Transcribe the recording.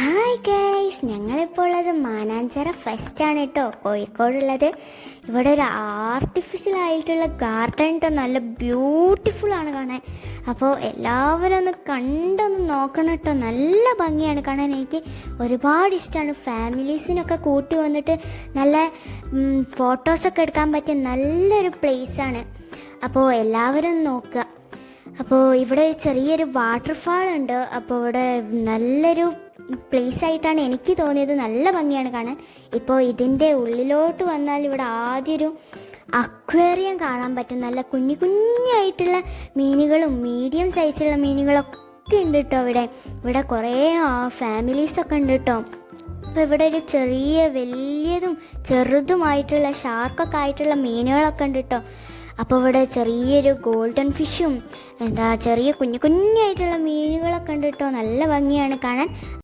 Hi guys, ഞങ്ങളിപ്പോൾ ഉള്ളത് മാനാഞ്ചിറ ഫെസ്റ്റാണ് കേട്ടോ, കോഴിക്കോടുള്ളത്. ഇവിടെ ഒരു ആർട്ടിഫിഷ്യൽ ആയിട്ടുള്ള ഗാർഡൻ കേട്ടോ, നല്ല ബ്യൂട്ടിഫുൾ ആണ് കാണാൻ. അപ്പോൾ എല്ലാവരും ഒന്ന് കണ്ടൊന്ന് നോക്കണം കേട്ടോ, നല്ല ഭംഗിയാണ് കാണാൻ. എനിക്ക് ഒരുപാട് ഇഷ്ടമാണ്. ഫാമിലീസിനൊക്കെ കൂട്ടി വന്നിട്ട് നല്ല ഫോട്ടോസൊക്കെ എടുക്കാൻ പറ്റിയ നല്ലൊരു പ്ലേസാണ്. അപ്പോൾ എല്ലാവരും നോക്കുക. അപ്പോൾ ഇവിടെ ഒരു ചെറിയൊരു വാട്ടർഫാൾ ഉണ്ട്. അപ്പോൾ ഇവിടെ നല്ലൊരു പ്ലേസ് ആയിട്ടാണ് എനിക്ക് തോന്നിയത്. നല്ല ഭംഗിയാണ് കാണാൻ. ഇപ്പോൾ ഇതിൻ്റെ ഉള്ളിലോട്ട് വന്നാൽ ഇവിടെ ആദ്യം ഒരു അക്വേറിയം കാണാൻ പറ്റും. നല്ല കുഞ്ഞു കുഞ്ഞായിട്ടുള്ള മീനുകളും മീഡിയം സൈസുള്ള മീനുകളൊക്കെ ഉണ്ട് കേട്ടോ. ഇവിടെ കുറേ ഫാമിലീസൊക്കെ ഉണ്ട് കേട്ടോ. അപ്പോൾ ഇവിടെ ഒരു ചെറിയ വലിയതും ചെറുതുമായിട്ടുള്ള ഷാർക്കൊക്കെ ആയിട്ടുള്ള മീനുകളൊക്കെ ഉണ്ട് കേട്ടോ. അപ്പോൾ ഇവിടെ ചെറിയൊരു ഗോൾഡൻ ഫിഷും ചെറിയ കുഞ്ഞു കുഞ്ഞായിട്ടുള്ള മീനുകളൊക്കെ ഉണ്ട് കേട്ടോ. നല്ല ഭംഗിയാണ് കാണാൻ.